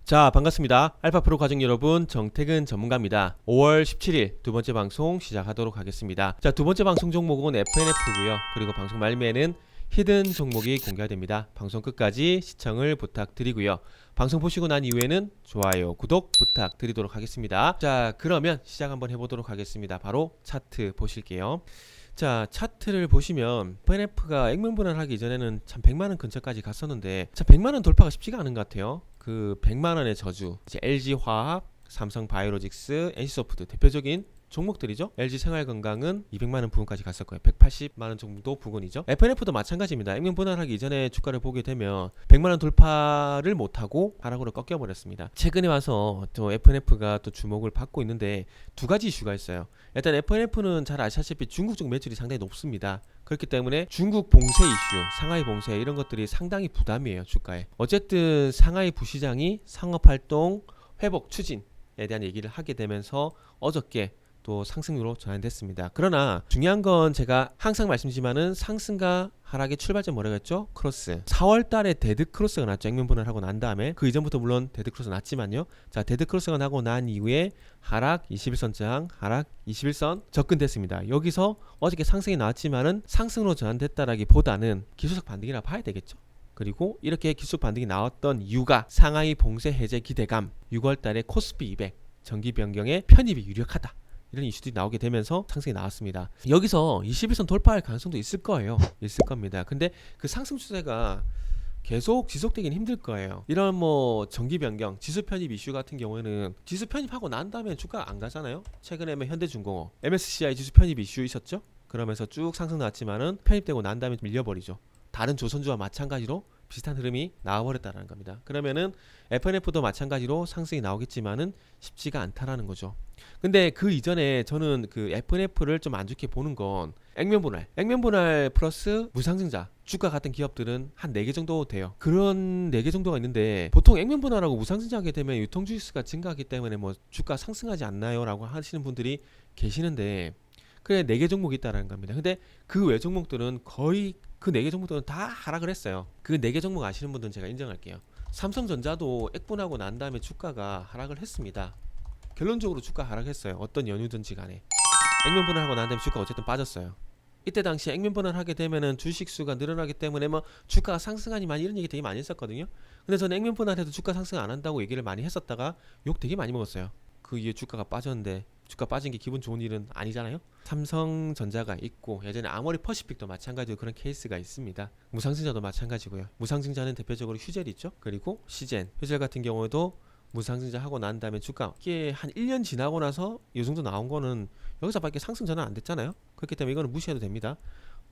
자, 반갑습니다. 알파프로 가족 여러분, 정태근 전문가입니다. 5월 17일 두 번째 방송 시작하도록 하겠습니다. 자, 두 번째 방송 종목은 FNF고요. 그리고 방송 말미에는 히든 종목이 공개가 됩니다. 방송 끝까지 시청을 부탁드리고요. 방송 보시고 난 이후에는 좋아요, 구독 부탁드리도록 하겠습니다. 자, 그러면 시작 한번 해보도록 하겠습니다. 바로 차트 보실게요. 자, 차트를 보시면 FNF가 액면분할하기 이전에는 참 100만원 근처까지 갔었는데, 자, 100만원 돌파가 쉽지가 않은 것 같아요. 그 100만원의 저주, 이제 LG화학, 삼성바이오로직스, NC소프트 대표적인 종목들이죠. LG생활건강은 200만원 부근까지 갔을 거예요. 180만원 정도 부근이죠. FNF도 마찬가지입니다. 액면분할하기 이전에 주가를 보게 되면 100만원 돌파를 못하고 하락으로 꺾여버렸습니다. 최근에 와서 또 FNF가 또 주목을 받고 있는데 두 가지 이슈가 있어요. 일단 FNF는 잘 아시다시피 중국 쪽 매출이 상당히 높습니다. 그렇기 때문에 중국 봉쇄 이슈, 상하이 봉쇄 이런 것들이 상당히 부담이에요, 주가에. 어쨌든 상하이 부시장이 상업활동 회복 추진에 대한 얘기를 하게 되면서 어저께 또 상승으로 전환됐습니다. 그러나 중요한 건 제가 항상 말씀드리지만은 상승과 하락의 출발점 뭐라고 했죠? 크로스. 4월 달에 데드 크로스가 났죠. 액면분할 하고 난 다음에. 그 이전부터 물론 데드 크로스 났지만요. 자, 데드 크로스가 나고 난 이후에 하락 21선장, 하락 21선 접근됐습니다. 여기서 어저께 상승이 나왔지만은 상승으로 전환됐다라기보다는 기술적 반등이라 봐야 되겠죠. 그리고 이렇게 기술적 반등이 나왔던 이유가 상하이 봉쇄 해제 기대감, 6월 달에 코스피 200 정기 변경의 편입이 유력하다. 이런 이슈들이 나오게 되면서 상승이 나왔습니다. 여기서 21선 돌파할 가능성도 있을 거예요. 있을 겁니다. 근데 그 상승 추세가 계속 지속되긴 힘들 거예요. 이런 뭐 정기 변경, 지수 편입 이슈 같은 경우에는 지수 편입하고 난 다음에 주가가 안 가잖아요. 최근에 현대중공업, MSCI 지수 편입 이슈 있었죠. 그러면서 쭉 상승 나왔지만은 편입되고 난 다음에 밀려버리죠. 다른 조선주와 마찬가지로 비슷한 흐름이 나와버렸다는 겁니다. 그러면은 FNF도 마찬가지로 상승이 나오겠지만은 쉽지가 않다라는 거죠. 근데 그 이전에 저는 그 FNF를 좀 안 좋게 보는 건 액면분할 플러스 무상증자 주가 같은 기업들은 한 4개 정도 돼요. 그런 4개 정도가 있는데 보통 액면분할하고 무상증자하게 되면 유통주식수가 증가하기 때문에 뭐 주가 상승하지 않나요? 라고 하시는 분들이 계시는데 그래 4개 종목이 있다라는 겁니다. 근데 그 외 종목들은 거의 그 4개 종목들은 다 하락을 했어요. 그 4개 종목 아시는 분들은 제가 인정할게요. 삼성전자도 액분하고 난 다음에 주가가 하락을 했습니다. 결론적으로 주가 하락했어요. 어떤 연유든지 간에. 액면분할하고 난 다음에 주가가 어쨌든 빠졌어요. 이때 당시 액면분할 하게 되면은 주식수가 늘어나기 때문에 뭐 주가가 상승하니만 이런 얘기 되게 많이 했었거든요. 근데 저는 액면분할해도 주가 상승 안 한다고 얘기를 많이 했었다가 욕 되게 많이 먹었어요. 그 이후에 주가가 빠졌는데 주가 빠진 게 기분 좋은 일은 아니잖아요. 삼성전자가 있고 예전에 아모리 퍼시픽도 마찬가지로 그런 케이스가 있습니다. 무상증자도 마찬가지고요. 무상증자는 대표적으로 휴젤 있죠. 그리고 시젠, 휴젤 같은 경우에도 무상증자 하고 난 다음에 주가 이게 한 1년 지나고 나서 이 정도 나온 거는 여기서 밖에 상승 전환 안 됐잖아요. 그렇기 때문에 이거는 무시해도 됩니다.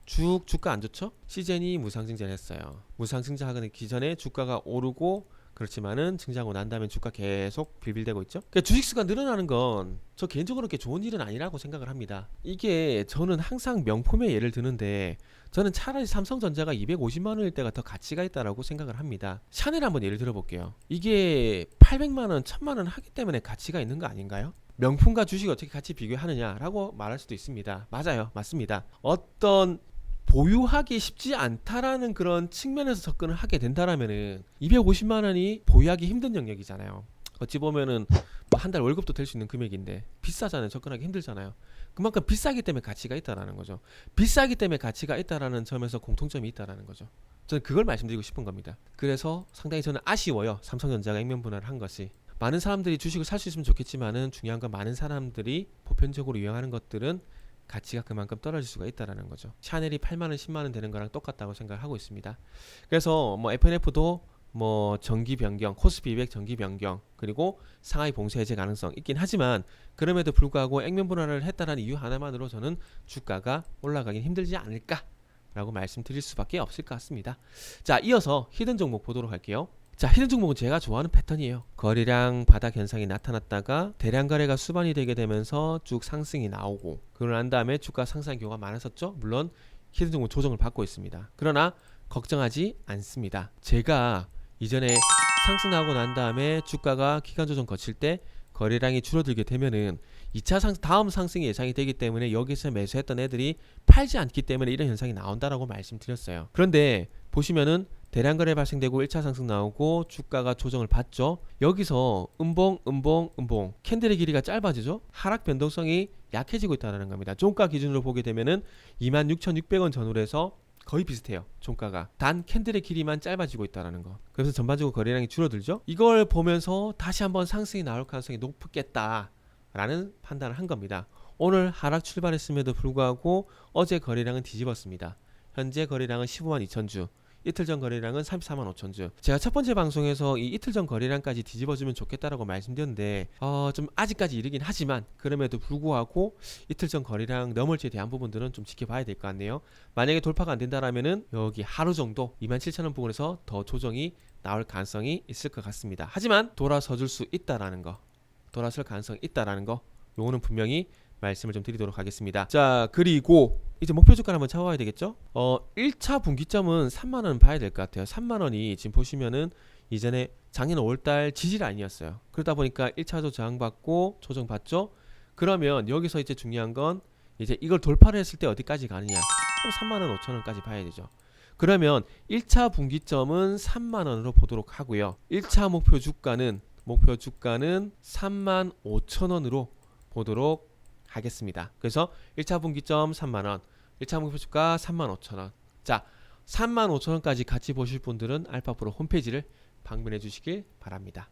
주가 안 좋죠? 시젠이 무상증자를 했어요. 무상증자 하기 전에 주가가 오르고 그렇지만은 증자하고 난 다음에 주가 계속 빌빌대고 있죠. 그러니까 주식수가 늘어나는 건 저 개인적으로 그렇게 좋은 일은 아니라고 생각을 합니다. 이게 저는 항상 명품의 예를 드는데 저는 차라리 삼성전자가 250만원일 때가 더 가치가 있다라고 생각을 합니다. 샤넬 한번 예를 들어볼게요. 이게 800만원, 1000만원 하기 때문에 가치가 있는 거 아닌가요? 명품과 주식이 어떻게 같이 비교하느냐라고 말할 수도 있습니다. 맞아요, 맞습니다. 어떤 보유하기 쉽지 않다라는 그런 측면에서 접근을 하게 된다라면은 250만원이 보유하기 힘든 영역이잖아요. 어찌 보면은 뭐 한 달 월급도 될 수 있는 금액인데 비싸잖아요. 접근하기 힘들잖아요. 그만큼 비싸기 때문에 가치가 있다라는 거죠. 비싸기 때문에 가치가 있다라는 점에서 공통점이 있다라는 거죠. 저는 그걸 말씀드리고 싶은 겁니다. 그래서 상당히 저는 아쉬워요. 삼성전자가 액면분할을 한 것이. 많은 사람들이 주식을 살 수 있으면 좋겠지만은 중요한 건 많은 사람들이 보편적으로 유행하는 것들은 가치가 그만큼 떨어질 수가 있다라는 거죠. 샤넬이 8만원, 10만원 되는 거랑 똑같다고 생각을 하고 있습니다. 그래서 뭐 FNF도 뭐 정기 변경, 코스피 200 정기 변경, 그리고 상하이 봉쇄 해제 가능성 있긴 하지만 그럼에도 불구하고 액면분할을 했다는 이유 하나만으로 저는 주가가 올라가긴 힘들지 않을까 라고 말씀드릴 수밖에 없을 것 같습니다. 자, 이어서 히든 종목 보도록 할게요. 자, 히든 종목은 제가 좋아하는 패턴이에요. 거래량 바닥 현상이 나타났다가 대량 거래가 수반이 되게 되면서 쭉 상승이 나오고, 그러고 난 다음에 주가 상승한 경우가 많았었죠. 물론 히든 종목 조정을 받고 있습니다. 그러나 걱정하지 않습니다. 제가 이전에 상승 나오고 난 다음에 주가가 기간 조정 거칠 때 거래량이 줄어들게 되면은 2차 다음 상승이 예상이 되기 때문에 여기서 매수했던 애들이 팔지 않기 때문에 이런 현상이 나온다라고 말씀드렸어요. 그런데 보시면은 대량 거래 발생되고 1차 상승 나오고 주가가 조정을 받죠. 여기서 음봉 캔들의 길이가 짧아지죠. 하락 변동성이 약해지고 있다는 겁니다. 종가 기준으로 보게 되면은 26,600원 전후로 해서 거의 비슷해요. 종가가 단 캔들의 길이만 짧아지고 있다는 거. 그래서 전반적으로 거래량이 줄어들죠. 이걸 보면서 다시 한번 상승이 나올 가능성이 높겠다라는 판단을 한 겁니다. 오늘 하락 출발했음에도 불구하고 어제 거래량은 뒤집었습니다. 현재 거래량은 15만 2천 주, 이틀 전 거래량은 34만 5천 주. 제가 첫 번째 방송에서 이 이틀 전 거래량까지 뒤집어주면 좋겠다라고 말씀드렸는데 좀 아직까지 이르긴 하지만 그럼에도 불구하고 이틀 전 거래량 넘을지에 대한 부분들은 좀 지켜봐야 될 것 같네요. 만약에 돌파가 안 된다라면은 여기 하루 정도 27,000원 부근에서 더 조정이 나올 가능성이 있을 것 같습니다. 하지만 돌아서줄 수 있다라는 거, 돌아설 가능성이 있다라는 거, 요거는 분명히 말씀을 좀 드리도록 하겠습니다. 자, 그리고 이제 목표 주가를 한번 잡아야 되겠죠? 1차 분기점은 3만원 봐야 될 것 같아요. 3만원이 지금 보시면은 이전에 작년 5월달 지지라인이었어요. 그러다 보니까 1차도 저항받고 조정받죠? 그러면 여기서 이제 중요한 건 이제 이걸 돌파를 했을 때 어디까지 가느냐? 그럼 3만 5천원까지 봐야 되죠. 그러면 1차 분기점은 3만원으로 보도록 하고요. 1차 목표 주가는 3만 5천원으로 보도록 하겠습니다. 그래서 1차 분기점 3만원, 1차 목표 주가 3만 5천원. 자, 3만 5천원까지 같이 보실 분들은 알파프로 홈페이지를 방문해 주시길 바랍니다.